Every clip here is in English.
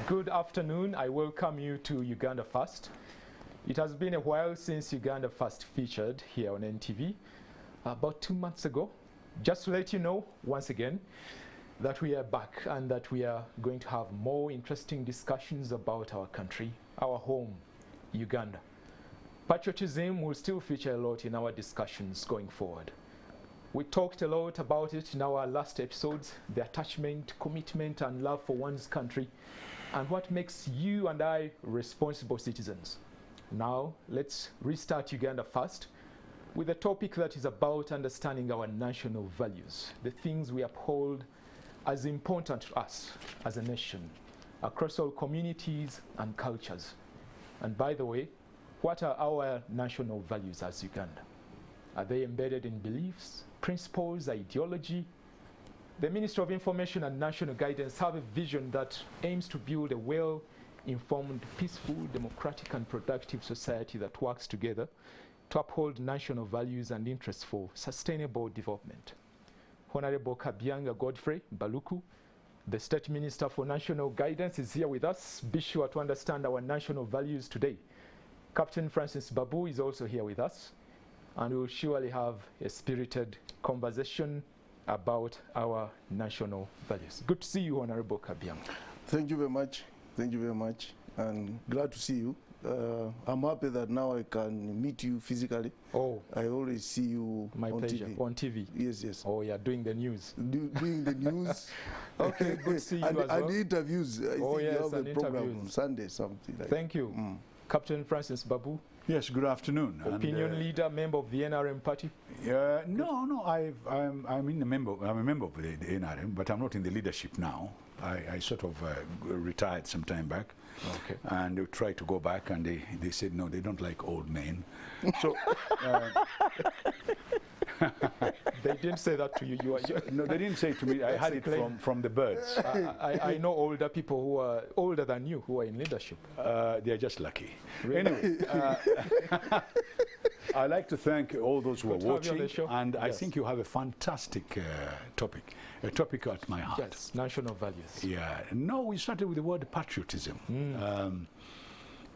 Good afternoon. I welcome you to Uganda First. It has been a while since Uganda First featured here on NTV, about 2 months ago. Just to let you know, once again, that we are back and that we are going to have more interesting discussions about our country, our home, Uganda. Patriotism will still feature a lot in our discussions going forward. We talked a lot about it in our last episodes, the attachment, commitment, and love for one's country, and what makes you and I responsible citizens. Now, let's restart Uganda First with a topic that is about understanding our national values, the things we uphold as important to us as a nation, across all communities and cultures. And by the way, what are our national values as Uganda? Are they embedded in beliefs, principles, ideology? The Ministry of Information and National Guidance have a vision that aims to build a well-informed, peaceful, democratic and productive society that works together to uphold national values and interests for sustainable development. Honorable Kabyanga Godfrey Baluku, the State Minister for National Guidance, is here with us. Be sure to understand our national values today. Captain Francis Babu is also here with us, and we will surely have a spirited conversation about our national values. Good to see you, Honorable Kabyanga. Thank you very much. Thank you very much. And glad to see you. I'm happy that now I can meet you physically. Oh. I always see you My on pleasure. TV. On TV? Yes, yes. Oh, you're doing the news. Doing the news. Okay, good to see you and, as well. And interviews. I oh, think yes, you have and a program interviews. on Sunday, something like Thank you. Captain Francis Babu. Yes, good afternoon. Opinion leader, member of the NRM party? No, I'm a member of the NRM, but I'm not in the leadership now. I sort of retired some time back. Okay. And they tried to go back, and they said, no, they don't like old men. So... They didn't say that to you. No, they didn't say it to me. I had it from the birds. I know older people who are older than you who are in leadership. They're just lucky. Really? Anyway, I'd like to thank all those who are watching. And yes. I think you have a fantastic topic, a topic at my heart. Yes, national values. Yeah. No, we started with the word patriotism.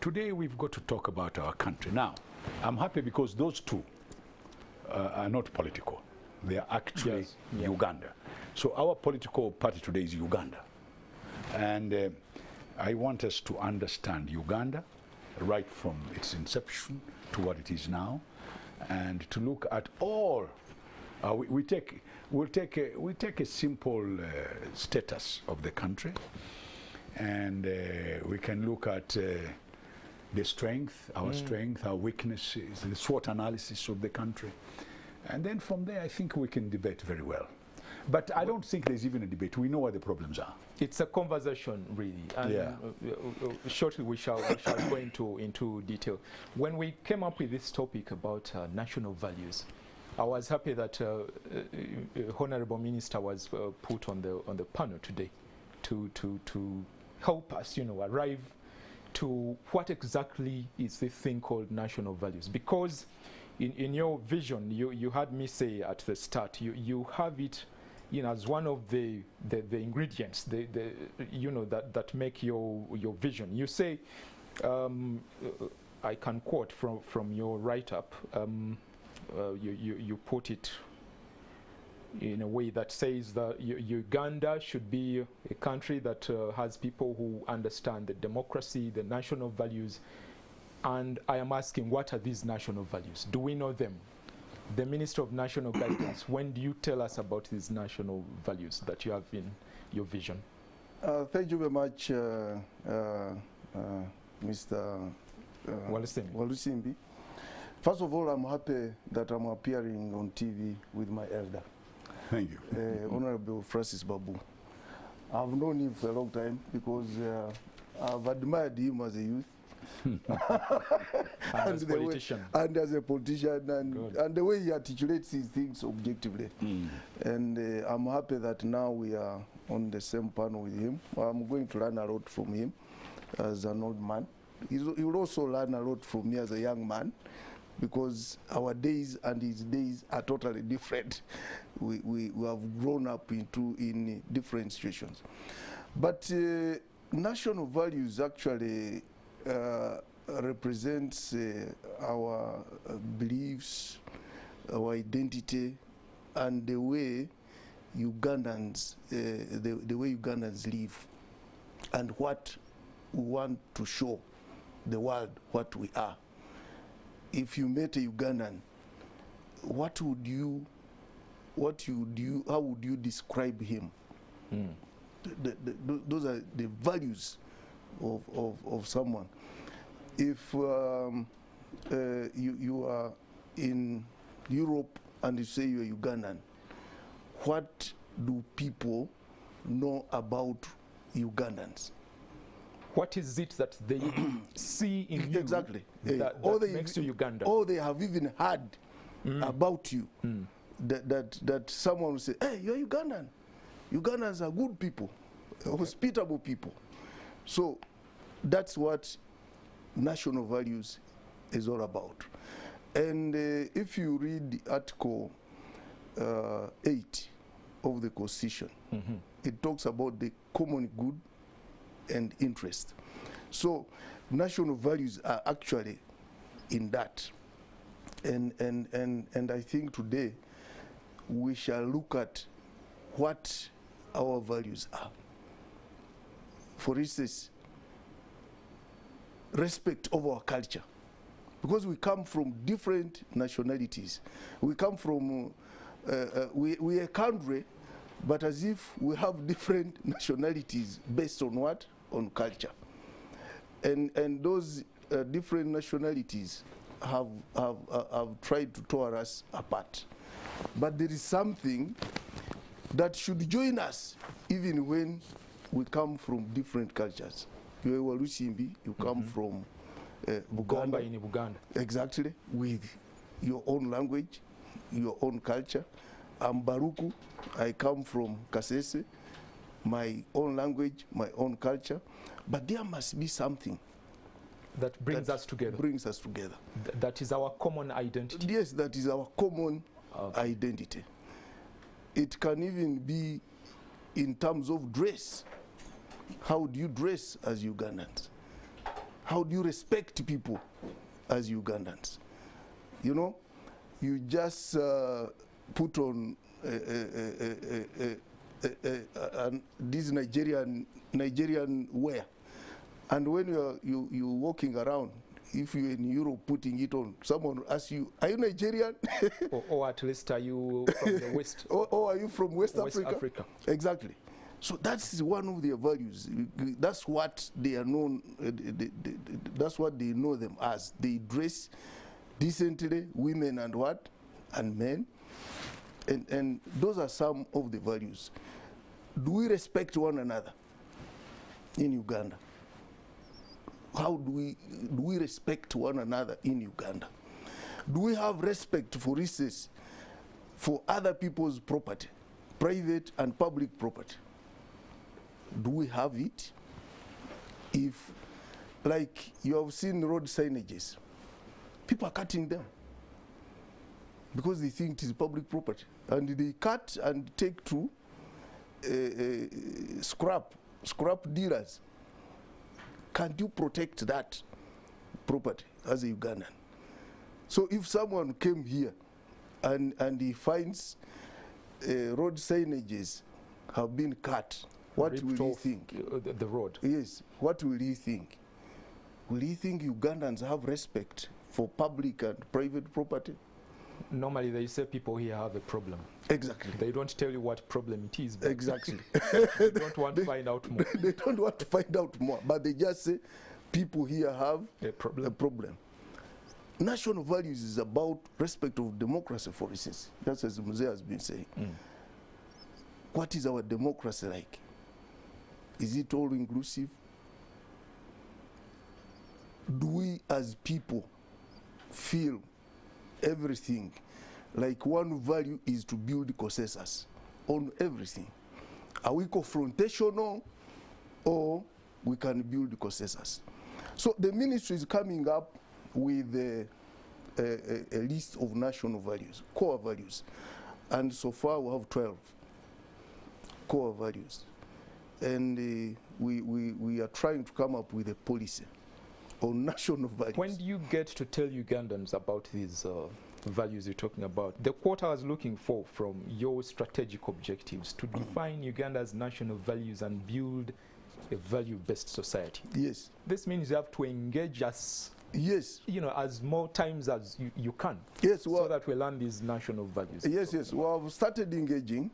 Today we've got to talk about our country. Now, I'm happy because those two are not political. They are actually Uganda. So our political party today is Uganda. And I want us to understand Uganda right from its inception to what it is now, and to look at all. We'll take a simple status of the country, and we can look at the strength, our strength, our weaknesses, the SWOT analysis of the country. And then from there, I think we can debate very well. But I don't think there's even a debate. We know what the problems are. It's a conversation, really. And shortly we shall go into detail. When we came up with this topic about national values, I was happy that Honorable Minister was put on the panel today to help us, arrive to what exactly is this thing called national values. Because in your vision, you had me say at the start, you have it as one of the ingredients that make your vision. You say, I can quote from your write-up, you put it in a way that says that Uganda should be a country that has people who understand the democracy, the national values. And I am asking, what are these national values? Do we know them? The Minister of National Guidance, when do you tell us about these national values that you have in your vision? Thank you very much, Mr. Walusimbi. First of all, I'm happy that I'm appearing on TV with my elder. Thank you. Honorable Francis Babu. I've known him for a long time because I've admired him as a youth. And as a politician. And as a politician, and the way he articulates his things objectively. And I'm happy that now we are on the same panel with him. I'm going to learn a lot from him as an old man. He will also learn a lot from me as a young man, because our days and his days are totally different. We have grown up in different situations. But national values actually represents our beliefs, our identity, and the way Ugandans, the way Ugandans live, and what we want to show the world what we are. If you met a Ugandan, how would you describe him? Those are the values of someone. If you are in Europe and you say you're Ugandan, what do people know about Ugandans? What is it that they see in you exactly that makes you Uganda? Or they have even heard about you, that someone will say, hey, you're Ugandan. Ugandans are good people, hospitable people. So that's what national values is all about. And if you read Article 8 of the Constitution, it talks about the common good and interest. So national values are actually in that. And I think today we shall look at what our values are. For instance, respect of our culture, because we come from different nationalities. We come from we are a country, but as if we have different nationalities based on what? On culture. And those different nationalities have tried to tear us apart. But there is something that should join us even when we come from different cultures. You are Walusimbi, you come from Buganda. In Uganda. Exactly, with your own language, your own culture. I'm Baruku, I come from Kasese, my own language, my own culture. But there must be something that brings us together. That is our common identity. Yes, that is our common identity. It can even be in terms of dress. How do you dress as Ugandans? How do you respect people as Ugandans? You know, you just put on this Nigerian wear, and when you're walking around, if you're in Europe putting it on, someone asks you, are you Nigerian? or at least are you from the West? or are you from West Africa? Africa? Exactly. So that's one of their values. That's what they are known, that's what they know them as. They dress decently, women and what? And men. And those are some of the values. Do we respect one another in Uganda? How do we respect one another in Uganda? Do we have respect, for instance, for other people's property, private and public property? Do we have it? If, like you have seen road signages, people are cutting them because they think it is public property, and they cut and take to scrap dealers. Can't you protect that property as a Ugandan? So if someone came here and he finds road signages have been cut, what will he think? The road. Yes. What will he think? Will he think Ugandans have respect for public and private property? Normally they say people here have a problem. Exactly. They don't tell you what problem it is. Exactly. They don't want to find out more. They don't want to find out more, but they just say people here have a problem. National values is about respect of democracy, for instance. That's as Mzee has been saying. What is our democracy like? Is it all inclusive? Do we as people feel everything? Like one value is to build consensus on everything. Are we confrontational, or we can build consensus? So the ministry is coming up with a list of national values, core values. And so far we have 12 core values. and we are trying to come up with a policy on national values. When do you get to tell Ugandans about these values you're talking about? The quote I was looking for from your strategic objectives to define Uganda's national values and build a value-based society. Yes. This means you have to engage us, yes, you know, as more times as you can. Yes, well, so that we learn these national values. Yes, yes. We have started engaging.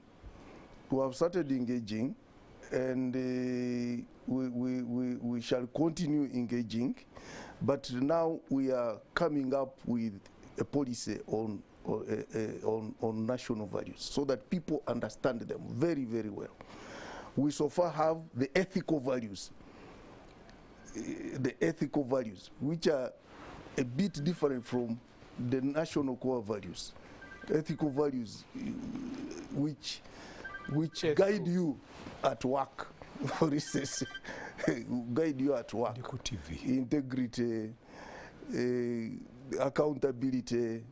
And we shall continue engaging. But now we are coming up with a policy on national values so that people understand them very, very well. We so far have the ethical values, which are a bit different from the national core values. Ethical values which guide you at work, for instance, guide you at work. Integrity, accountability,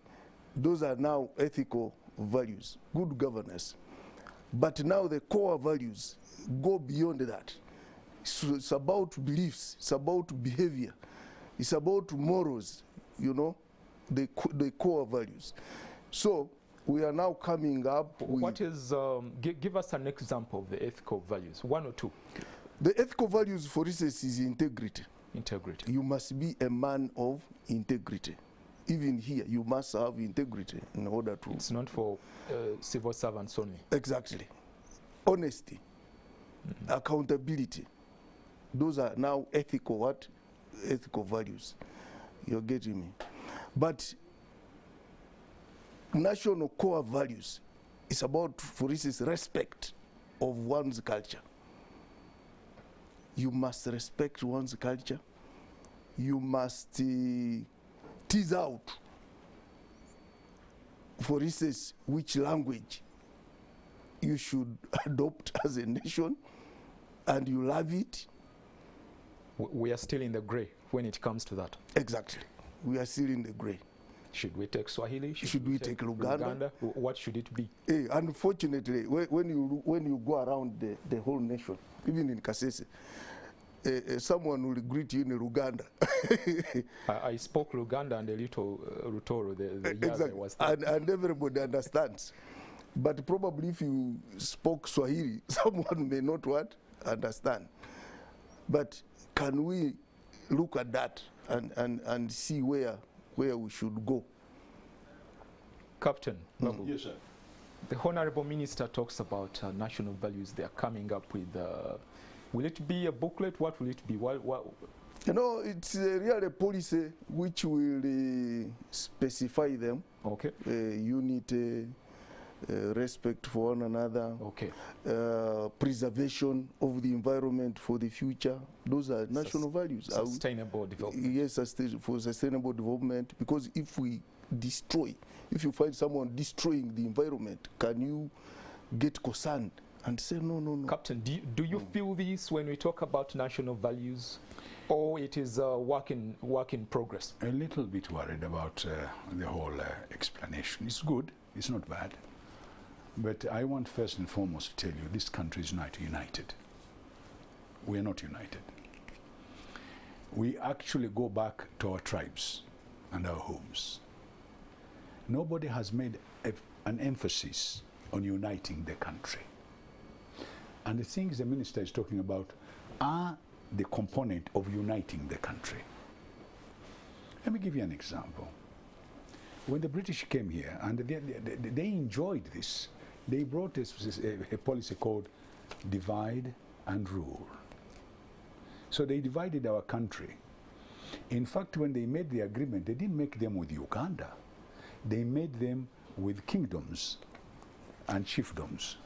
those are now ethical values, good governance. But now the core values go beyond that. So it's about beliefs, it's about behavior, it's about morals, you know, the core values. So we are now coming up with... What is, give us an example of the ethical values, one or two. The ethical values, for instance, is integrity. Integrity. You must be a man of integrity. Even here, you must have integrity in order to... It's not for civil servants only. Exactly. Honesty, accountability. Those are now ethical what? Ethical values. You're getting me? But national core values is about, for instance, respect of one's culture. You must respect one's culture. You must tease out, for instance, which language you should adopt as a nation, and you love it. We are still in the gray when it comes to that. Exactly. We are still in the gray. Should we take Swahili? Should we take Luganda? What should it be? Unfortunately, when you go around the whole nation, even in Kasese, someone will greet you in Luganda. I spoke Luganda and a little Rutoro, the exactly. I was there. And everybody understands. But probably if you spoke Swahili, someone may not understand. But can we look at that and see where we should go? Captain Babu. Yes, sir. The Honorable Minister talks about national values they are coming up with. Will it be a booklet? What will it be? What? You know, it's really a policy which will specify them. Okay. Unity, respect for one another. Okay. Preservation of the environment for the future. Those are national values. Sustainable development. Yes, for sustainable development. Because if we destroy, if you find someone destroying the environment, can you get concerned and say no, no, no? Captain, do you feel this when we talk about national values, or it is a work in progress? A little bit worried about the whole explanation. It's good, it's not bad. But I want first and foremost to tell you, this country is not united. We are not united. We actually go back to our tribes and our homes. Nobody has made an emphasis on uniting the country. And the things the minister is talking about are the component of uniting the country. Let me give you an example. When the British came here, and they enjoyed this, they brought a policy called divide and rule. So they divided our country. In fact, when they made the agreement, they didn't make them with Uganda. They made them with kingdoms and chiefdoms.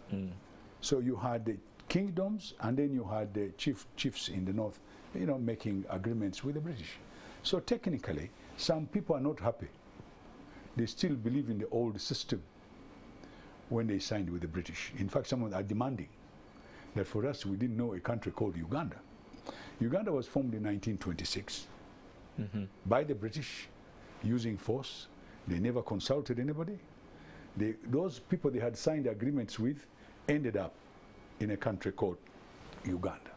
So you had the kingdoms, and then you had the chiefs in the north, you know, making agreements with the British. So technically, some people are not happy. They still believe in the old system when they signed with the British. In fact, some of them are demanding that for us, we didn't know a country called Uganda. Uganda was formed in 1926 by the British using force. They never consulted anybody. Those people they had signed agreements with ended up in a country called Uganda.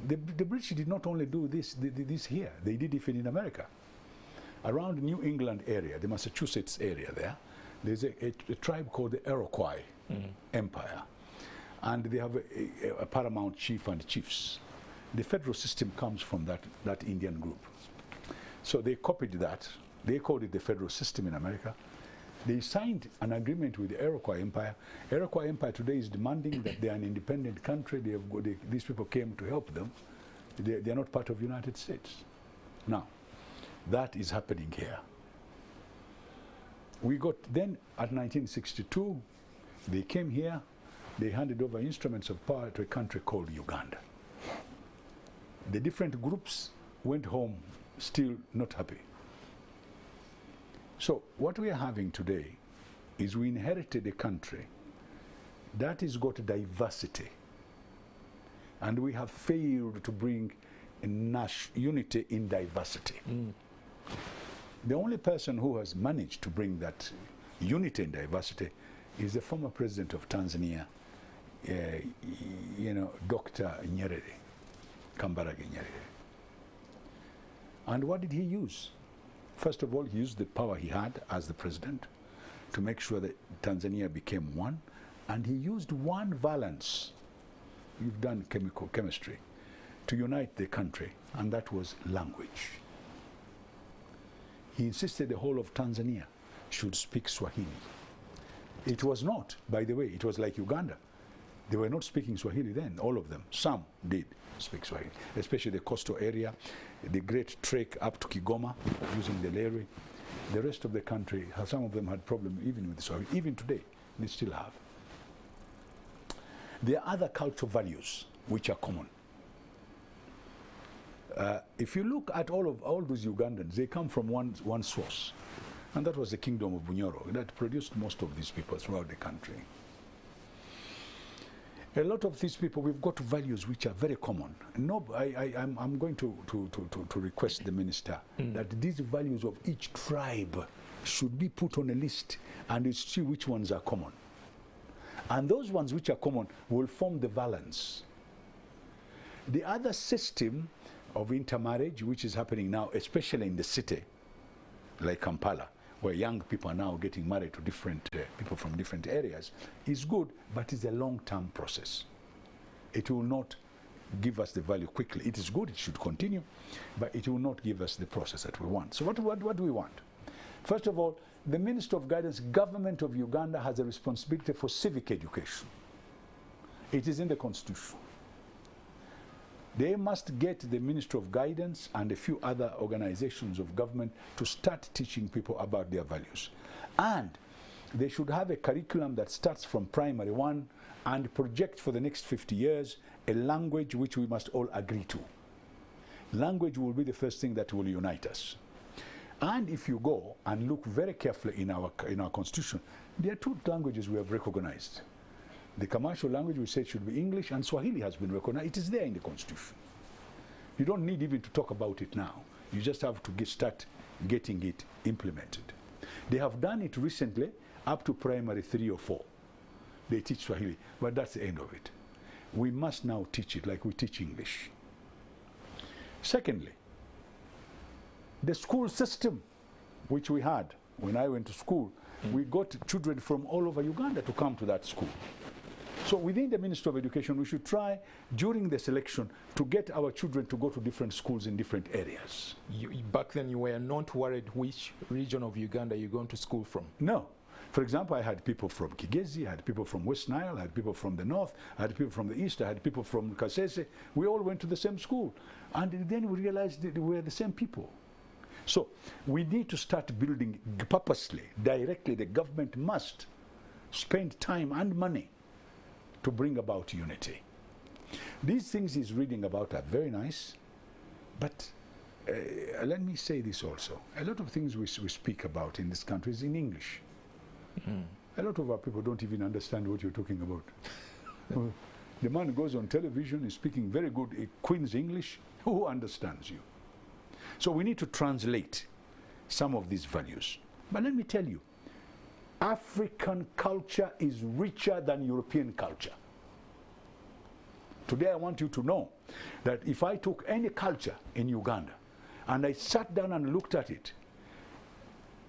The British did not only do this here, they did it in America. Around New England area, the Massachusetts area there's a tribe called the Iroquois Empire. And they have a paramount chief and chiefs. The federal system comes from that Indian group. So they copied that. They called it the federal system in America. They signed an agreement with the Iroquois Empire. Iroquois Empire today is demanding that they are an independent country. These people came to help them. They are not part of the United States. Now, that is happening here. We got then at 1962, they came here. They handed over instruments of power to a country called Uganda. The different groups went home still not happy. So what we are having today is we inherited a country that has got diversity, and we have failed to bring unity in diversity. The only person who has managed to bring that unity and diversity is the former president of Tanzania, Dr. Nyerere, Kambarage Nyerere. And what did he use? First of all, he used the power he had as the president to make sure that Tanzania became one, and he used one valence. You've done chemistry to unite the country, and that was language. He insisted the whole of Tanzania should speak Swahili. It was not, by the way, it was like Uganda. They were not speaking Swahili then, all of them. Some did speak Swahili, especially the coastal area, the great trek up to Kigoma using the Lery. The rest of the country, some of them had problems even with Swahili. Even today, they still have. There are other cultural values which are common. If you look at all those Ugandans, they come from one source, and that was the kingdom of Bunyoro that produced most of these people throughout the country. A lot of these people, we've got values which are very common. No, I'm going to request the minister that these values of each tribe should be put on a list and see which ones are common. And those ones which are common will form the balance. The other system of intermarriage, which is happening now, especially in the city, like Kampala, where young people are now getting married to different people from different areas, is good, but it's a long-term process. It will not give us the value quickly. It is good, it should continue, but it will not give us the process that we want. So what do we want? First of all, the Minister of Guidance, Government of Uganda has a responsibility for civic education. It is in the Constitution. They must get the Ministry of Guidance and a few other organizations of government to start teaching people about their values. And they should have a curriculum that starts from primary one and project for the next 50 years a language which we must all agree to. Language will be the first thing that will unite us. And if you go and look very carefully in our Constitution, there are two languages we have recognized. The commercial language we said should be English, and Swahili has been recognized. It is there in the Constitution. You don't need even to talk about it now. You just have to start getting it implemented. They have done it recently up to primary 3 or 4. They teach Swahili, but that's the end of it. We must now teach it like we teach English. Secondly, the school system, which we had when I went to school, we got children from all over Uganda to come to that school. So within the Ministry of Education, we should try during the selection to get our children to go to different schools in different areas. Back then you were not worried which region of Uganda you're going to school from? No. For example, I had people from Kigezi, I had people from West Nile, I had people from the north, I had people from the east, I had people from Kasese. We all went to the same school. And then we realized that we were the same people. So we need to start building purposely, directly. The government must spend time and money to bring about unity. These things he's reading about are very nice, but let me say this also. A lot of things we speak about in this country is in English. A lot of our people don't even understand what you're talking about. The man goes on television, is speaking very good Queen's English. Who understands you? So we need to translate some of these values. But let me tell you, African culture is richer than European culture. Today I want you to know that if I took any culture in Uganda and I sat down and looked at it,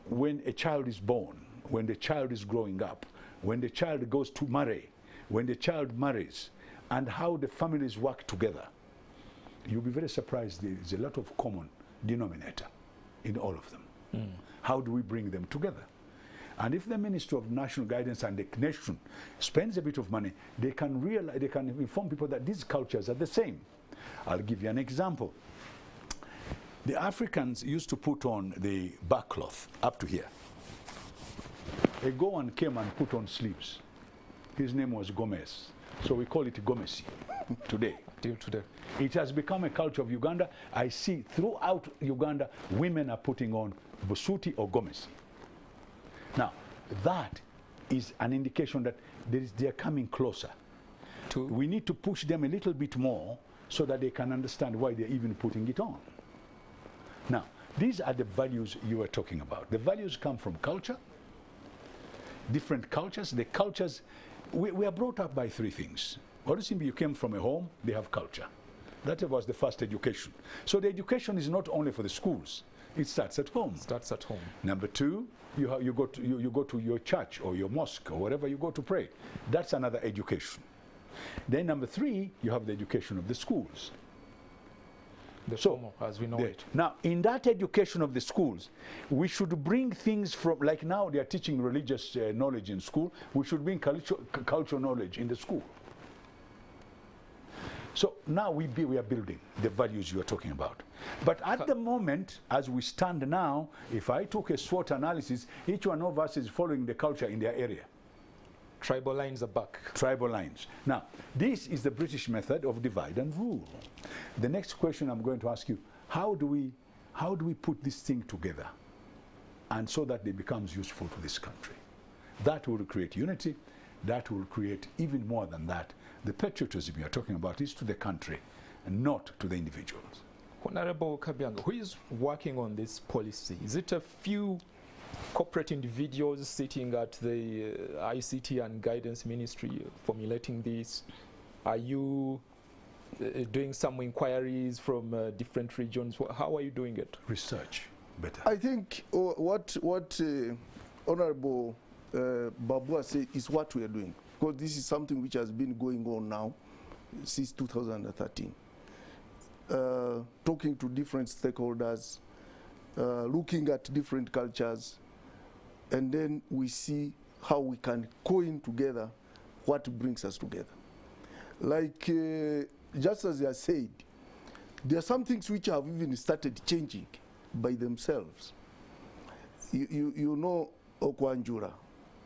when a child is born, when the child is growing up, when the child goes to marry, when the child marries, and how the families work together, you'll be very surprised there's a lot of common denominator in all of them. How do we bring them together? And if the Ministry of National Guidance and the nation spends a bit of money, they can realize, they can inform people that these cultures are the same. I'll give you an example. The Africans used to put on the back cloth up to here. A Goan came and put on sleeves. His name was Gomez. So we call it Gomesi today. Till today. It has become a culture of Uganda. I see throughout Uganda, women are putting on Busuti or Gomesi. Now, that is an indication that they are coming closer. We need to push them a little bit more so that they can understand why they're even putting it on. Now, these are the values you were talking about. The values come from culture, different cultures. The cultures, we are brought up by three things. Obviously, you came from a home, they have culture. That was the first education. So the education is not only for the schools, it starts at home. Starts at home. Number two, you go to your church or your mosque or wherever you go to pray. That's another education. Then number three, you have the education of the schools. The former, as we know it. Now, in that education of the schools, we should bring things from, like now they are teaching religious knowledge in school, we should bring cultural knowledge in the school. So now we are building the values you are talking about. But at the moment, as we stand now, if I took a SWOT analysis, each one of us is following the culture in their area. Tribal lines are back. Tribal lines. Now, this is the British method of divide and rule. The next question I'm going to ask you, how do we put this thing together and so that it becomes useful to this country? That will create unity. That will create even more than that. The patriotism you're talking about is to the country and not to the individuals. Honorable Kabyanga, who is working on this policy? Is it a few corporate individuals sitting at the ICT and Guidance Ministry formulating this? Are you doing some inquiries from different regions? How are you doing it? Research, better. I think what Honorable Babua said is what we are doing, because this is something which has been going on now since 2013. Talking to different stakeholders, looking at different cultures, and then we see how we can coin together what brings us together. Like, just as I said, there are some things which have even started changing by themselves. You know Okwanjura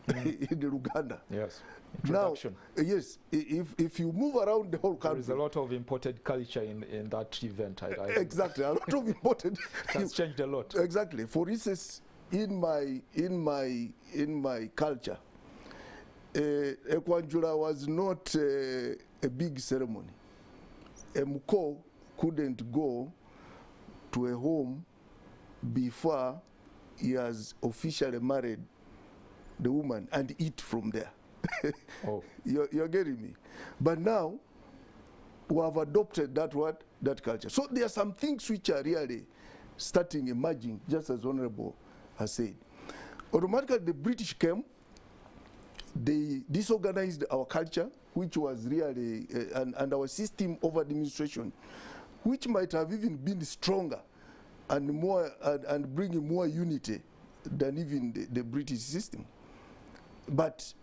in Uganda. Yes. Now, yes, if you move around the whole country, there is a lot of imported culture in that event. Exactly, a lot of imported. It has changed a lot. Exactly. For instance, in my culture, Ekwanjura was not a big ceremony. A Muko couldn't go to a home before he has officially married the woman and eat from there. Oh. You're getting me? But now, we have adopted that culture. So there are some things which are really starting emerging, just as Honorable has said. Automatically, the British came, they disorganized our culture, which was really, and our system of administration, which might have even been stronger and more, and bringing more unity than even the British system. But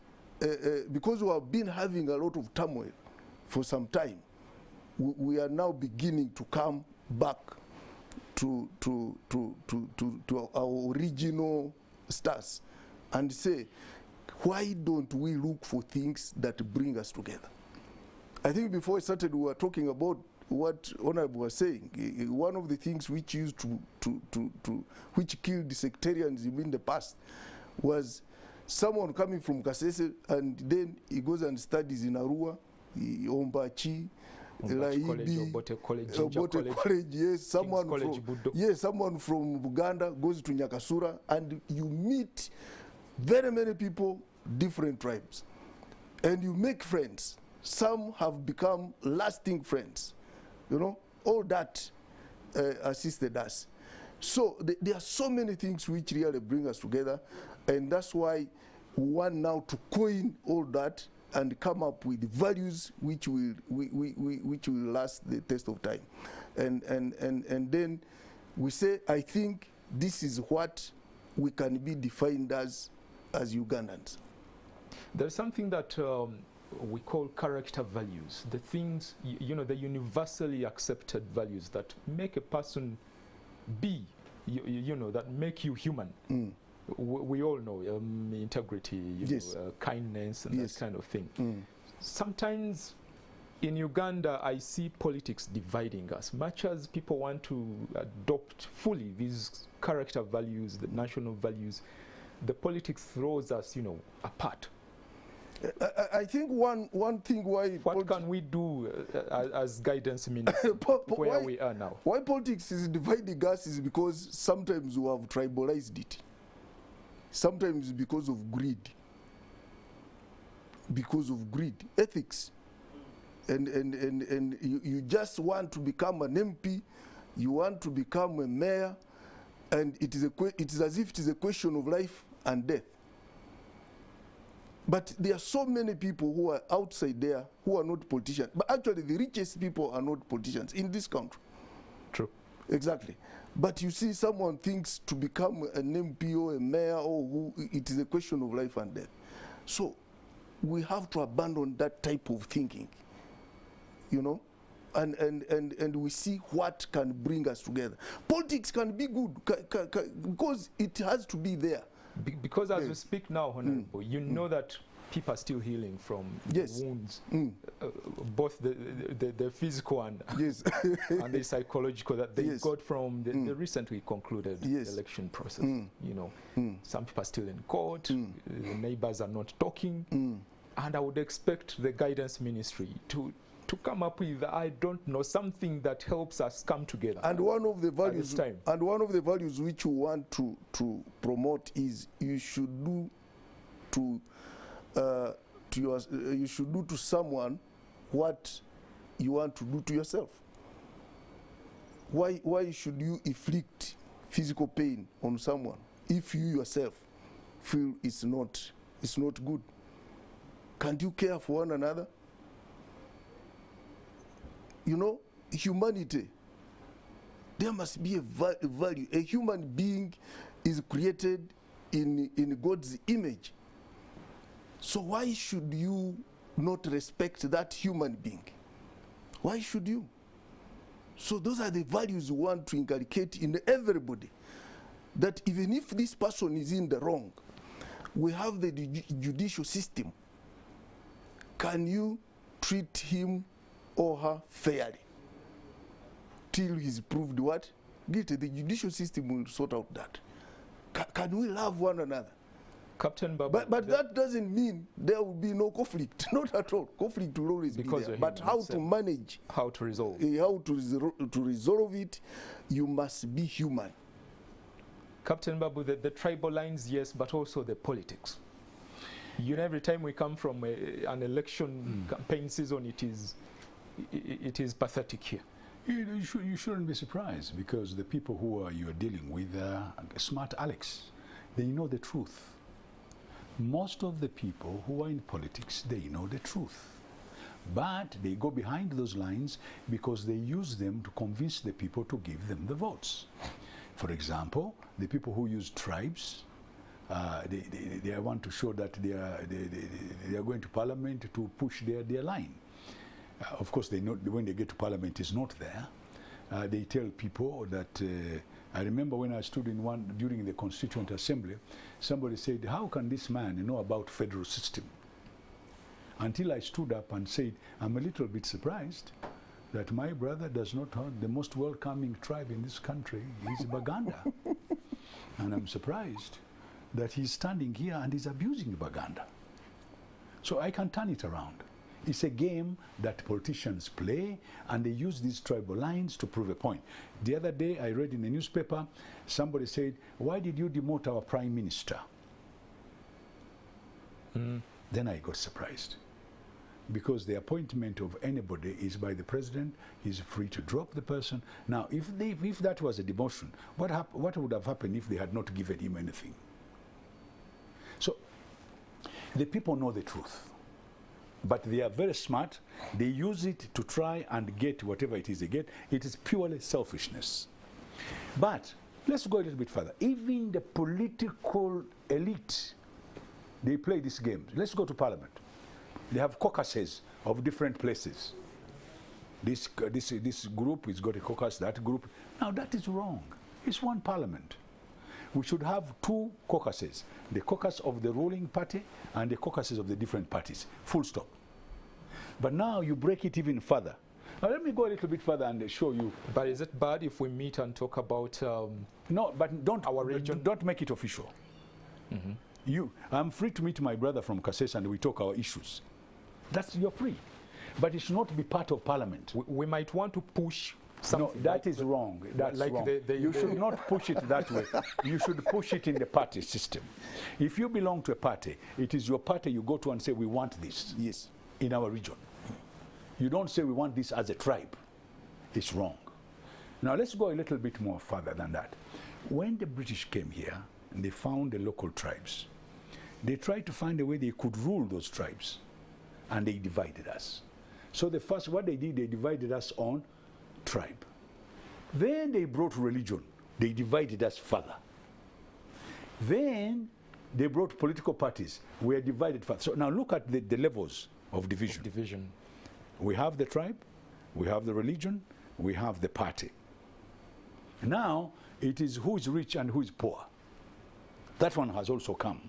because we have been having a lot of turmoil for some time, we are now beginning to come back to our original stars and say, why don't we look for things that bring us together? I think before I started, we were talking about what Honorable was saying. One of the things which used which killed the sectarianism in the past was someone coming from Kasese, and then he goes and studies in Arua, Ombachi, Laibi, Obote College, yes, someone from Buganda goes to Nyakasura, and you meet very many people, different tribes, and you make friends. Some have become lasting friends. You know, all that assisted us. So there are so many things which really bring us together, and that's why we want now to coin all that and come up with values which will which will last the test of time, and then we say, I think this is what we can be defined as Ugandans. There's something that we call character values, the things, you know, the universally accepted values that make a person be, you know, that make you human. We all know integrity, yes. know, kindness, and yes. that kind of thing. Sometimes in Uganda, I see politics dividing us. Much as people want to adopt fully these character values, the national values, the politics throws us, you know, apart. I think one thing why... What can we do as guidance ministry where we are now? Why politics is dividing us is because sometimes we have tribalized it. Sometimes because of greed. Because of greed. Ethics. And you just want to become an MP, you want to become a mayor, and it is as if it is a question of life and death. But there are so many people who are outside there who are not politicians. But actually, the richest people are not politicians in this country. True. Exactly. But you see, someone thinks to become an MP or a mayor, or who, it is a question of life and death. So we have to abandon that type of thinking, you know, and we see what can bring us together. Politics can be good because it has to be there. Because as we speak now, Honorable, you know that people are still healing from yes. wounds, both the physical and, yes. and the psychological that they yes. got from the recently concluded yes. election process. You know, some people are still in court, the neighbors are not talking, and I would expect the guidance ministry to come up with, I don't know, something that helps us come together. And one of the values which we want to promote is you should do you should do to someone what you want to do to yourself. Why should you inflict physical pain on someone if you yourself feel it's not good? Can't you care for one another? You know, humanity, there must be a value. A human being is created in God's image. So why should you not respect that human being? Why should you? So those are the values we want to inculcate in everybody. That even if this person is in the wrong, we have the judicial system. Can you treat him or her fairly till he's proved what? Guilty. The judicial system will sort out that. Can we love one another? Captain Babu, but that doesn't mean there will be no conflict. Not at all. Conflict will always be there. But how to manage, how to resolve, how to resolve it, you must be human. Captain Babu, the tribal lines, yes, but also the politics. You know, every time we come from an election campaign season, it is pathetic here. You shouldn't be surprised, because the people who you're dealing with are smart Alex. They know the truth. Most of the people who are in politics, they know the truth. But they go behind those lines because they use them to convince the people to give them the votes. For example, the people who use tribes, they want to show that they are going to parliament to push their line. Of course, they know when they get to parliament, it's not there. They tell people that, I remember when I stood during the Constituent Assembly, somebody said, how can this man know about federal system? Until I stood up and said, I'm a little bit surprised that my brother does not have the most welcoming tribe in this country, is Baganda. And I'm surprised that he's standing here and he's abusing Baganda. So I can turn it around. It's a game that politicians play, and they use these tribal lines to prove a point. The other day, I read in the newspaper, somebody said, why did you demote our prime minister? Then I got surprised. because the appointment of anybody is by the president. He's free to drop the person. Now, if that was a demotion, what would have happened if they had not given him anything? So the people know the truth, but they are very smart. They use it to try and get whatever it is they get. It is purely selfishness. But let's go a little bit further. Even the political elite, they play this game. Let's go to parliament. They have caucuses of different places. This group has got a caucus, that group. Now that is wrong. It's one parliament. We should have two caucuses, the caucus of the ruling party and the caucuses of the different parties, full stop. But now you break it even further. Now let me go a little bit further and show you. But is it bad if we meet and talk about no, but our region? Don't make it official. I'm free to meet my brother from Kasese and we talk our issues. You're free. But it should not be part of parliament. We might want to push something. No, that is wrong. That's wrong. You should not push it that way. You should push it in the party system. If you belong to a party, it is your party you go to and say, we want this. Yes. In our region. You don't say we want this as a tribe. It's wrong. Now let's go a little bit more further than that. When the British came here and they found the local tribes, they tried to find a way they could rule those tribes, and they divided us. So what they did, they divided us on tribe. Then they brought religion. They divided us further. Then they brought political parties. We are divided further. So now look at the levels of division. We have the tribe, we have the religion, we have the party. Now it is who is rich and who is poor. That one has also come.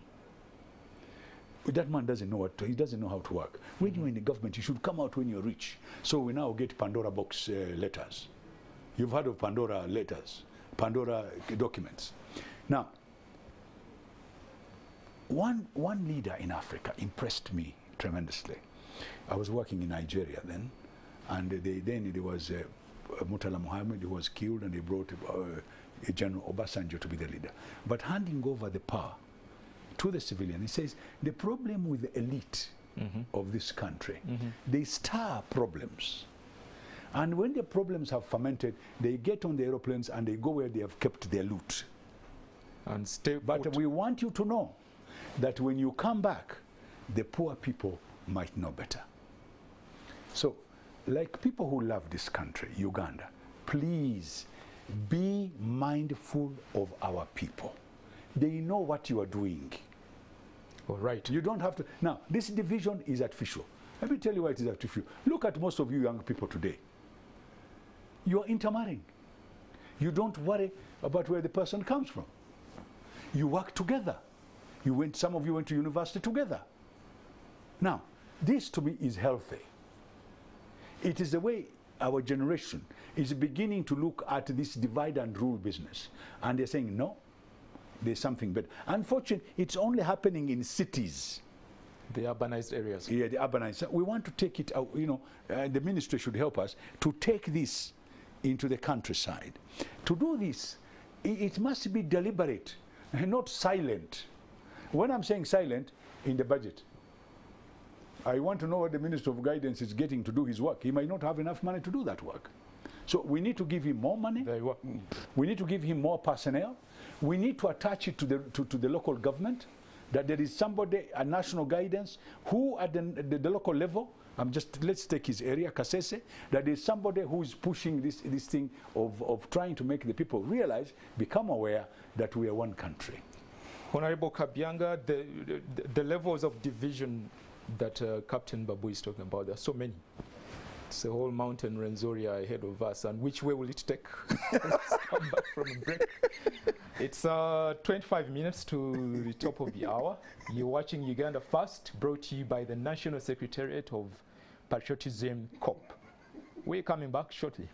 That man doesn't know he doesn't know how to work. When you're in the government, you should come out when you're rich. So we now get Pandora box letters. You've heard of Pandora letters, Pandora documents. Now, one leader in Africa impressed me tremendously. I was working in Nigeria then, and then there was Murtala Muhammad, who was killed, and they brought General Obasanjo to be the leader. But handing over the power to the civilian, he says, the problem with the elite of this country, they stir problems. And when the problems have fermented, they get on the aeroplanes and they go where they have kept their loot. And stay but put. we want you to know that when you come back, the poor people might know better. So, like people who love this country, Uganda, please be mindful of our people. They know what you are doing. All right. You don't have to. Now, this division is artificial. Let me tell you why it is artificial. Look at most of you young people today. You are intermarrying. You don't worry about where the person comes from. You work together. Some of you went to university together. Now, this to me is healthy. It is the way our generation is beginning to look at this divide and rule business. And they're saying, no, there's something better. Unfortunately, it's only happening in cities. The urbanized areas. Yeah, the urbanized. We want to take it out, the ministry should help us to take this into the countryside. To do this, it must be deliberate and not silent. When I'm saying silent, in the budget, I want to know what the Minister of Guidance is getting to do his work. He might not have enough money to do that work. So we need to give him more money. We need to give him more personnel. We need to attach it to the local government, that there is somebody, a national guidance, who at the local level, let's take his area, Kasese, that there is somebody who is pushing this thing of trying to make the people realize, become aware that we are one country. Honorable Kabyanga, the levels of division that Captain Babu is talking about, there are so many. It's a whole mountain Rwenzori ahead of us, and which way will it take? Let's come back from a break. It's 25 minutes to the top of the hour. You're watching Uganda First, brought to you by the National Secretariat of Patriotism COP. We're coming back shortly.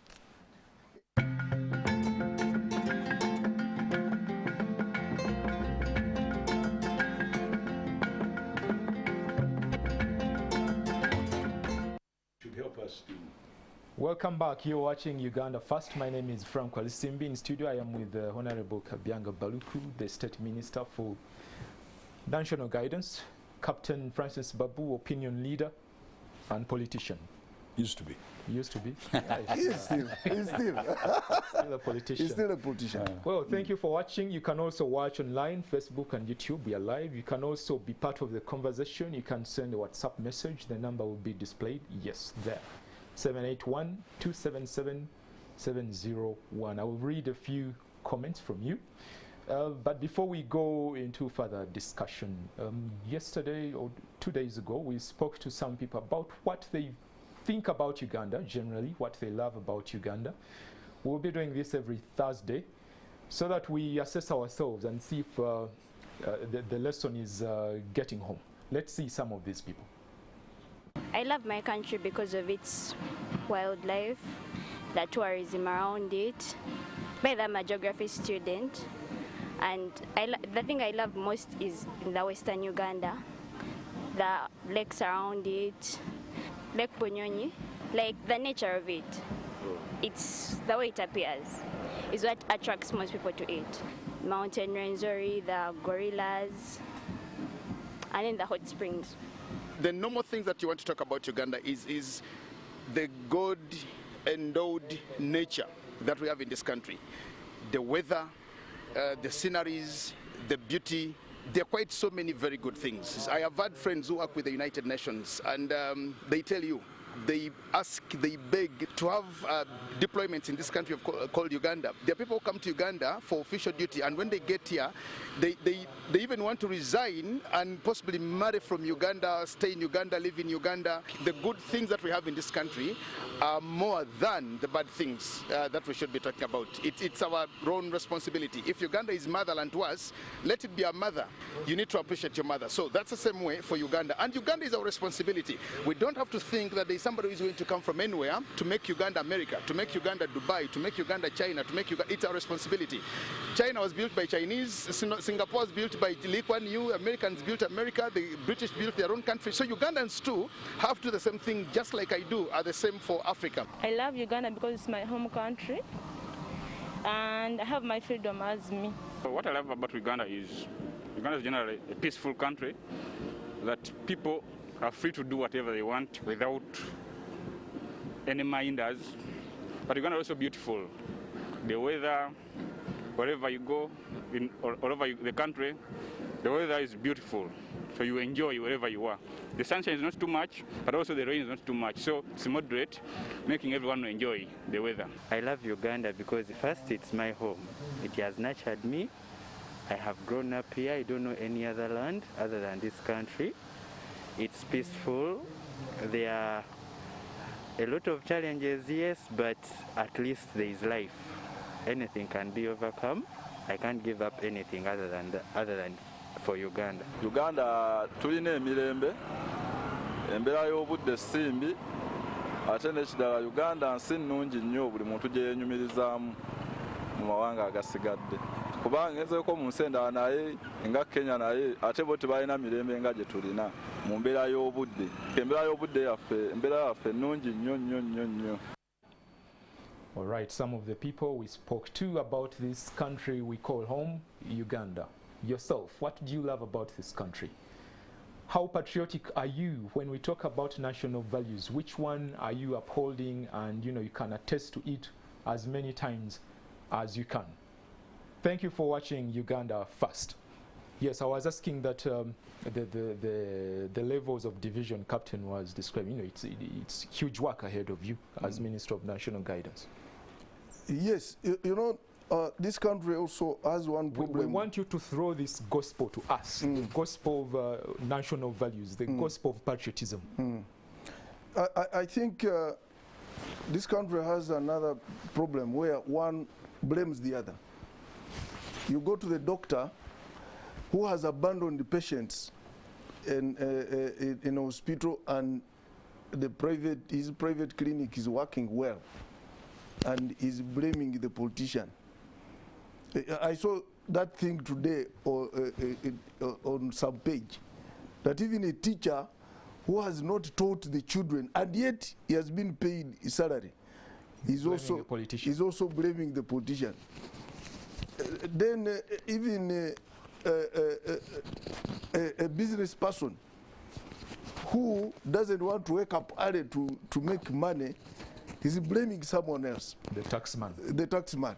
Welcome back. You're watching Uganda First. My name is Frank Walisimbi. In studio, I am with Honorable Kabyanga Baluku, the State Minister for National Guidance, Captain Francis Babu, Opinion Leader and politician. Used to be. Used to be. He's still Still a politician. he's still a politician. Well, thank you for watching. You can also watch online, Facebook and YouTube. We are live. You can also be part of the conversation. You can send a WhatsApp message. The number will be displayed. Yes, there. 781-277-701. I will read a few comments from you. But before we go into further discussion, yesterday or 2 days ago, we spoke to some people about what they think about Uganda, generally, what they love about Uganda. We'll be doing this every Thursday so that we assess ourselves and see if the lesson is getting home. Let's see some of these people. I love my country because of its wildlife, the tourism around it. By the way, I'm a geography student, and the thing I love most is in the Western Uganda, the lakes around it, Lake Bunyonyi, like the nature of it. It's the way it appears is what attracts most people to it. Mountain Rwenzori, the gorillas, and then the hot springs. The normal things that you want to talk about Uganda is the God-endowed nature that we have in this country. The weather, the sceneries, the beauty. There are quite so many very good things. I have had friends who work with the United Nations, and they tell you, they ask, they beg to have deployments in this country called Uganda. There are people who come to Uganda for official duty, and when they get here, they even want to resign and possibly marry from Uganda, stay in Uganda, live in Uganda. The good things that we have in this country are more than the bad things that we should be talking about. It's our own responsibility. If Uganda is motherland to us, let it be our mother. You need to appreciate your mother. So that's the same way for Uganda. And Uganda is our responsibility. We don't have to think that there's somebody who is going to come from anywhere to make Uganda America, to make Uganda Dubai, to make Uganda China, to make Uganda. It's our responsibility. China was built by Chinese, Singapore was built by Lee Kuan Yew, Americans built America, the British built their own country. So Ugandans too have to do the same thing, just like I do, are the same for Africa. I love Uganda because it's my home country and I have my freedom as me. What I love about Uganda is generally a peaceful country, that people are free to do whatever they want without any minders. But Uganda is also beautiful. The weather, wherever you go, all over the country, the weather is beautiful. So you enjoy wherever you are. The sunshine is not too much, but also the rain is not too much. So it's moderate, making everyone enjoy the weather. I love Uganda because first, it's my home. It has nurtured me. I have grown up here. I don't know any other land other than this country. It's peaceful. There are a lot of challenges, yes, but at least there is life. Anything can be overcome. I can't give up anything other than for Uganda. Uganda tulina emirembe, embeera y'obudde simbi, ate n'ekirala Uganda nsi nnungi nnyo buli muntu gye yeenyumirizaamu mu mawanga agasigadde. Kubanga ngezeeko mu nsi endala naye nga Kenya naye ate bo tebalina mirembe nga gye tulina mu mbeera y'obudde. Embeera y'obudde yaffe nnungi nnyo nnyo nnyo nnyo. All right, some of the people we spoke to about this country we call home, Uganda. Yourself, what do you love about this country? How patriotic are you when we talk about national values? Which one are you upholding, and you can attest to it as many times as you can? Thank you for watching Uganda First. Yes, I was asking that the levels of division Captain was describing. It's huge work ahead of you as Minister of National Guidance. Yes, this country also has one problem. We want you to throw this gospel to us, the gospel of national values, the gospel of patriotism. I think this country has another problem where one blames the other. You go to the doctor who has abandoned the patients in a hospital, and his private clinic is working well, and is blaming the politician. I saw that thing today on some page, that even a teacher who has not taught the children and yet he has been paid his salary is also blaming the politician. Then even a business person who doesn't want to wake up early to make money, he's blaming someone else. The taxman. The taxman.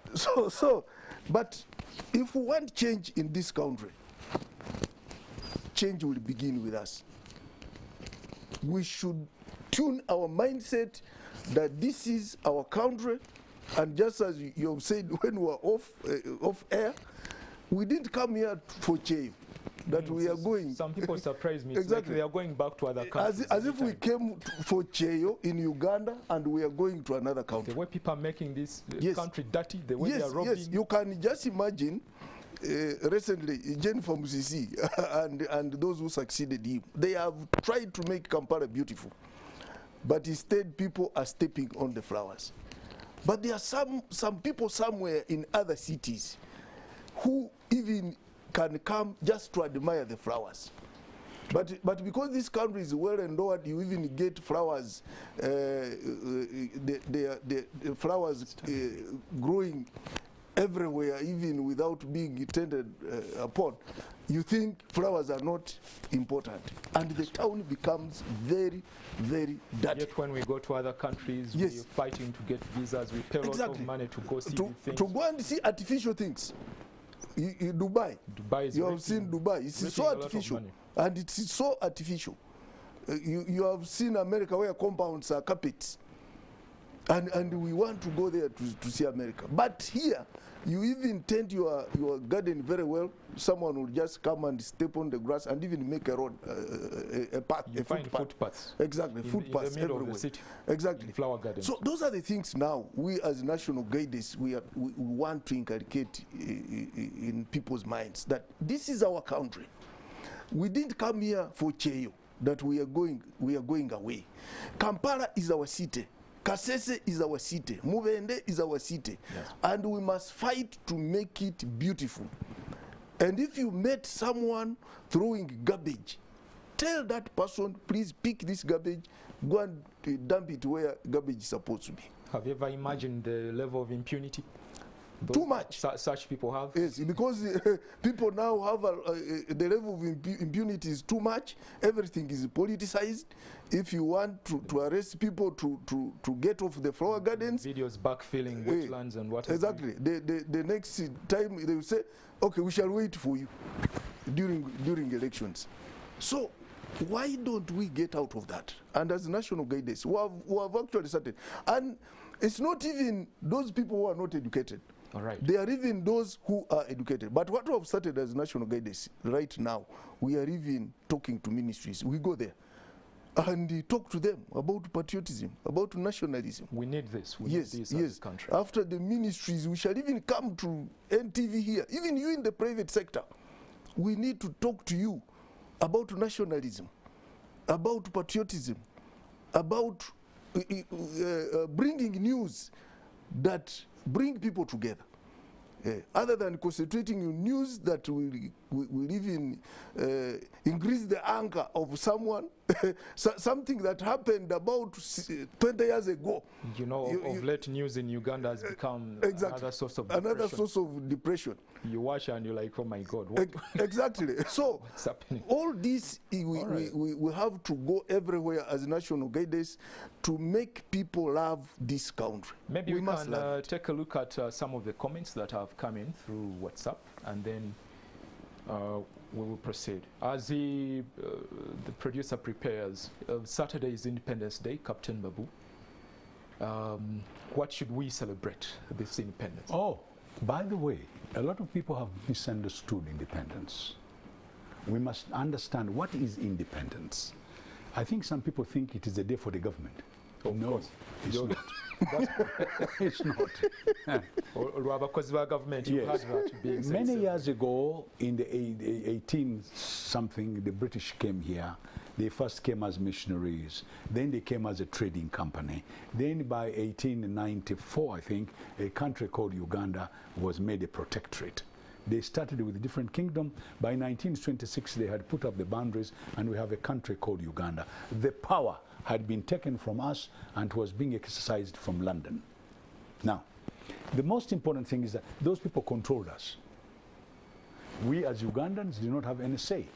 But if we want change in this country, change will begin with us. We should tune our mindset that this is our country, and just as you have said when we were off air, we didn't come here for change. That we are going. Some people surprise me. It's exactly. like they are going back to other countries. As if we came for Cheyo in Uganda and we are going to another country. The way people are making this country dirty, the way yes, they are robbing. Yes, you can just imagine recently, Jane from CC and those who succeeded him, they have tried to make Kampala beautiful. But instead, people are stepping on the flowers. But there are some people somewhere in other cities who even can come just to admire the flowers. But because this country is well endowed, you even get flowers, the flowers growing everywhere, even without being tended upon. You think flowers are not important, and the town becomes very, very dirty. Yet when we go to other countries, we're fighting to get visas, we pay a lot of money to go see things. To go and see artificial things. Dubai is you have seen Dubai. It's so artificial, and it's so artificial. You have seen America where compounds are carpets, and we want to go there to see America. But here, you even tend your garden very well. Someone will just come and step on the grass and even make a road, a path, you find footpaths. Exactly, footpaths in the middle everywhere. Of the city. Exactly. Flower gardens. So those are the things now we as national guides we want to inculcate in people's minds that this is our country. We didn't come here for Cheyo, that we are going away. Kampala is our city. Kasese is our city. Mubende is our city. Yes. And we must fight to make it beautiful. And if you met someone throwing garbage, tell that person, please pick this garbage, go and dump it where garbage is supposed to be. Have you ever imagined the level of impunity? Too much. Such people have? Yes, because people now have the level of impunity is too much. Everything is politicized. If you want to arrest people to get off the flower gardens. Videos backfilling wetlands and whatever. Exactly. The next time they will say, okay, we shall wait for you during elections. So why don't we get out of that? And as national guides, who have actually started. And it's not even those people who are not educated. All right. They are even those who are educated. But what we have started as national guides right now, we are even talking to ministries. We go there and talk to them about patriotism, about nationalism. We need this. We need this as a country. After the ministries, we shall even come to NTV here, even you in the private sector. We need to talk to you about nationalism, about patriotism, about bringing news that bring people together. Other than concentrating on news that will even increase the anger of someone, something that happened about 20 years ago. You know, of late news in Uganda has become another source of depression. Another source of depression. You watch and you're like, oh my God. What? Exactly. So what's happening? All this, we have to go everywhere as national guides to make people love this country. Maybe we can take a look at some of the comments that have come in through WhatsApp, and then we will proceed. As the producer prepares, Saturday is Independence Day, Captain Babu. What should we celebrate this independence? Oh, by the way, a lot of people have misunderstood independence. We must understand what is independence. I think some people think it is a day for the government. No, it's not. It's not. Yes. Many years ago, in the 18-something, the British came here. They first came as missionaries. Then they came as a trading company. Then by 1894, I think, a country called Uganda was made a protectorate. They started with a different kingdom. By 1926, they had put up the boundaries, and we have a country called Uganda. The power had been taken from us and was being exercised from London. Now, the most important thing is that those people controlled us. We as Ugandans did not have any say.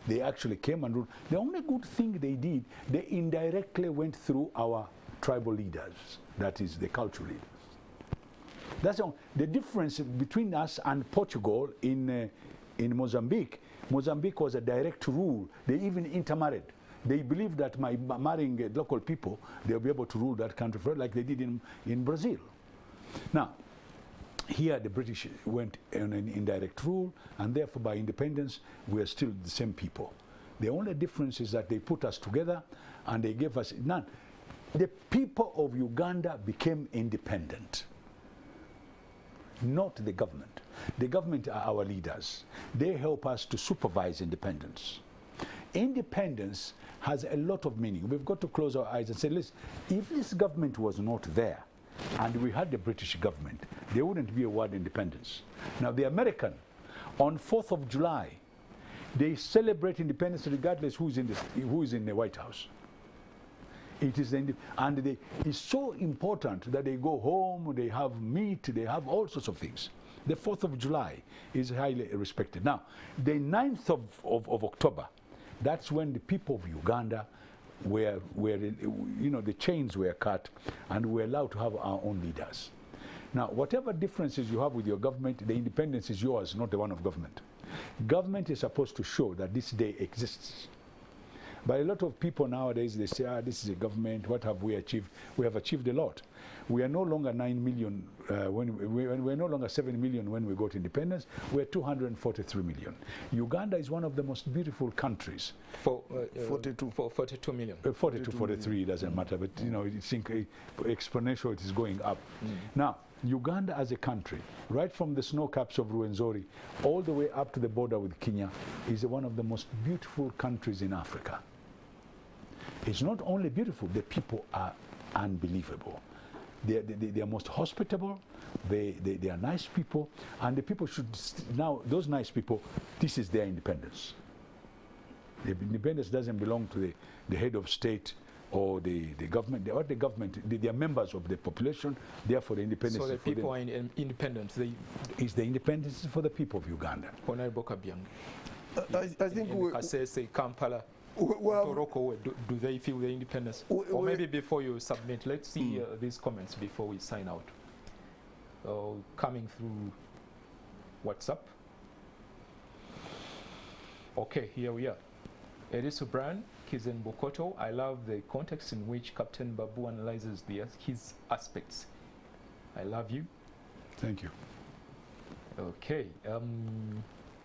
They actually came and ruled. The only good thing they did, they indirectly went through our tribal leaders, that is the cultural leaders. That's the difference between us and Portugal in Mozambique. Mozambique was a direct rule. They even intermarried. They believed that by marrying local people, they'll be able to rule that country like they did in Brazil. Now, here the British went on an indirect rule, and therefore by independence, we are still the same people. The only difference is that they put us together and they gave us none. The people of Uganda became independent, not the government. The government are our leaders. They help us to supervise independence. Independence has a lot of meaning. We've got to close our eyes and say, listen, if this government was not there and we had the British government, there wouldn't be a word independence. Now the American, on 4th of July, they celebrate independence regardless who is in the White House. It is it's so important that they go home, they have meat, they have all sorts of things. The 4th of July is highly respected. Now, the 9th of October, that's when the people of Uganda were the chains were cut and we were allowed to have our own leaders. Now, whatever differences you have with your government, the independence is yours, not the one of government. Government is supposed to show that this day exists. But a lot of people nowadays, they say, this is a government, what have we achieved? We have achieved a lot. We are no longer 9 million, we're no longer 7 million when we got independence, we're 243 million. Uganda is one of the most beautiful countries. 42 million. 42, 43, doesn't matter, but it's exponential, it is going up. Now, Uganda as a country, right from the snow caps of Ruwenzori all the way up to the border with Kenya, is one of the most beautiful countries in Africa. It's not only beautiful, the people are unbelievable. They are most hospitable, they are nice people, and the people should, now those nice people, this is their independence. The independence doesn't belong to the head of state or the government. They are members of the population, therefore the independence. So the people are independent. Is the independence for the people of Uganda. Honorable Kabyanga. I think Kasese, Kampala, Toroko, do they feel the independence? Or maybe before you submit, let's see these comments before we sign out. Coming through WhatsApp. Okay, here we are. Erisu Brand, Kizen Bokoto, I love the context in which Captain Babu analyzes his aspects. I love you. Thank you. Okay,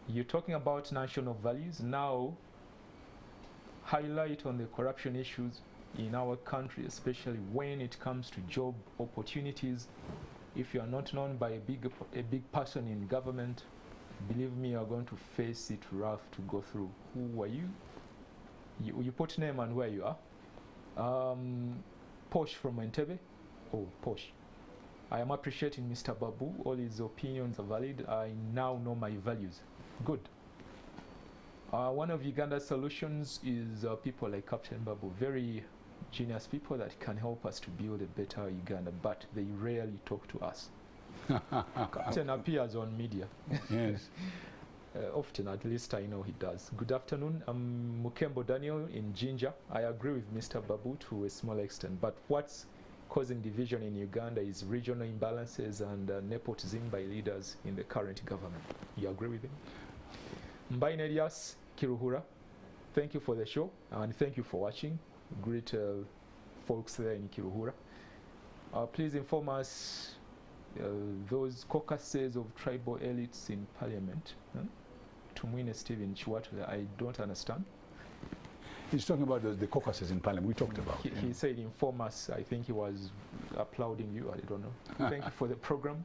you're talking about national values. Now, highlight on the corruption issues in our country, especially when it comes to job opportunities. If you are not known by a big person in government, believe me, you are going to face it rough to go through. Who are you? You put name and where you are. Posh from Entebbe. Oh, Posh. I am appreciating Mr. Babu. All his opinions are valid. I now know my values. Good. One of Uganda's solutions is people like Captain Babu. Very genius people that can help us to build a better Uganda, but they rarely talk to us. Captain appears on media. Yes. Often, at least I know he does. Good afternoon. I'm Mukembo Daniel in Jinja. I agree with Mr. Babu to a small extent, but what's causing division in Uganda is regional imbalances and nepotism by leaders in the current government. You agree with him? Mbaine Elias Kiruhura, thank you for the show and thank you for watching. Great folks there in Kiruhura. Please inform us those caucuses of tribal elites in parliament. Tumwine Stephen Chiwatule, I don't understand. He's talking about the caucuses in parliament we talked about. He said inform us. I think he was applauding you. I don't know. Thank you for the program.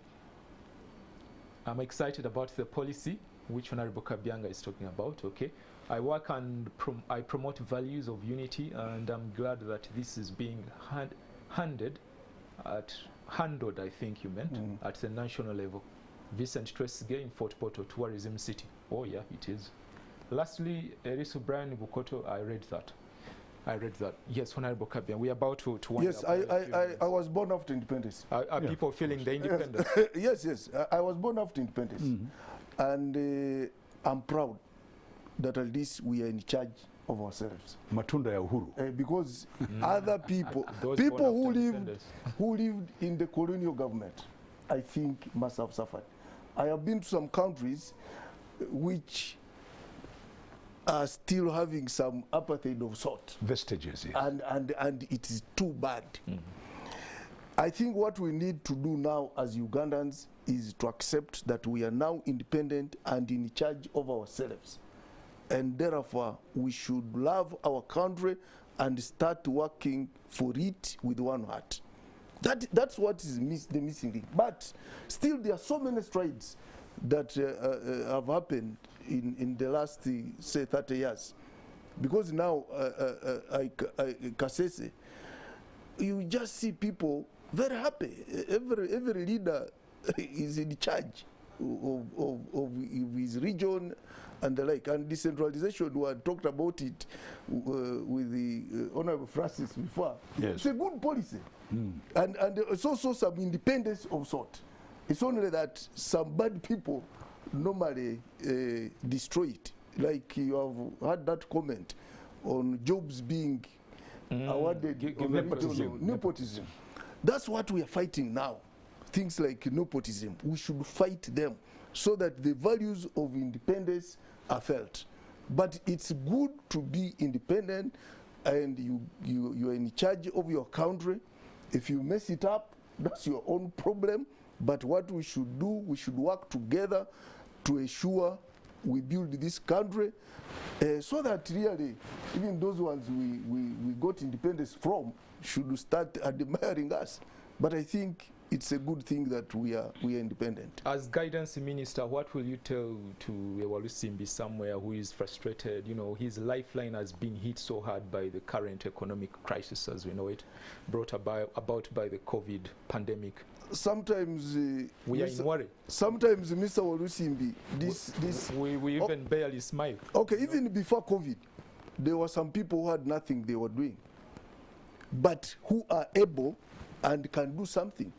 I'm excited about the policy which Honorable Kabyanga is talking about. Okay, I work and I promote values of unity, and I'm glad that this is being handled, I think you meant, at the national level. Vincent Tresigay in Fort Portal, tourism city. Oh yeah, it is. Lastly, Erisu Brian Bukoto, I read that. Yes, Honorable Kabyanga, we are about to yes, I was born after independence. Are people feeling the independence? Yes. I was born after independence. And I'm proud that at least we are in charge of ourselves. Matunda ya uhuru. Because other people, who lived in the colonial government, I think must have suffered. I have been to some countries which are still having some apartheid of sort. Vestiges, yes. And it is too bad. I think what we need to do now as Ugandans is to accept that we are now independent and in charge of ourselves. And therefore, we should love our country and start working for it with one heart. That's what is the missing link. But still, there are so many strides that have happened in the last, say, 30 years. Because now, Kasese, you just see people very happy. Every leader is in charge of his region and the like. And decentralization, we had talked about it with the Honorable Francis before. Yes. It's a good policy. And it's also some independence of sort. It's only that some bad people normally destroy it. Like you have had that comment on jobs being awarded nepotism. That's what we are fighting now. Things like nepotism, we should fight them so that the values of independence are felt. But it's good to be independent and you are in charge of your country. If you mess it up, that's your own problem. But what we should do, we should work together to ensure we build this country so that really, even those ones we got independence from should start admiring us. But I think it's a good thing that we are independent. As guidance minister, what will you tell to Ewalusimbi somewhere who is frustrated? You know, his lifeline has been hit so hard by the current economic crisis as we know it, brought about by the COVID pandemic. Sometimes we are in worry. Sometimes, Mr. Walusimbi, we even barely smile. Okay, even before COVID, there were some people who had nothing they were doing, but who are able and can do something.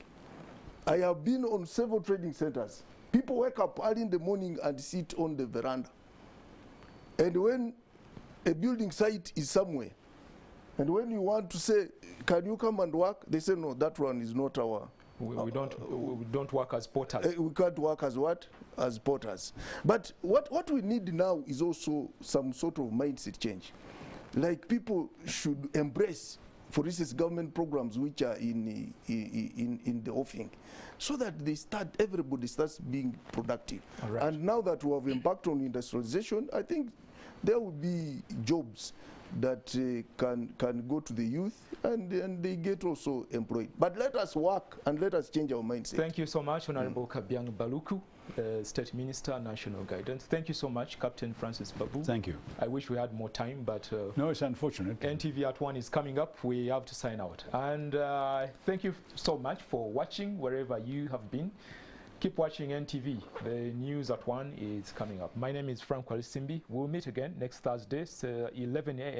I have been on several trading centers. People wake up early in the morning and sit on the veranda. And when a building site is somewhere, and when you want to say, can you come and work? They say, no, that one is not our... We don't work as porters. We can't work as what? As porters. But what we need now is also some sort of mindset change. Like people should embrace, for instance, government programs which are in the offing, so that everybody starts being productive. Right. And now that we have embarked on industrialization, I think there will be jobs that can go to the youth and they get also employed. But let us work and let us change our mindset. Thank you so much, Honorable Kabyang Baluku, State Minister, National Guidance. Thank you so much, Captain Francis Babu. Thank you. I wish we had more time, but no, it's unfortunate. NTV at 1 is coming up. We have to sign out. And thank you so much for watching wherever you have been. Keep watching NTV. The news at 1 is coming up. My name is Frank Walusimbi. We'll meet again next Thursday, 11 a.m.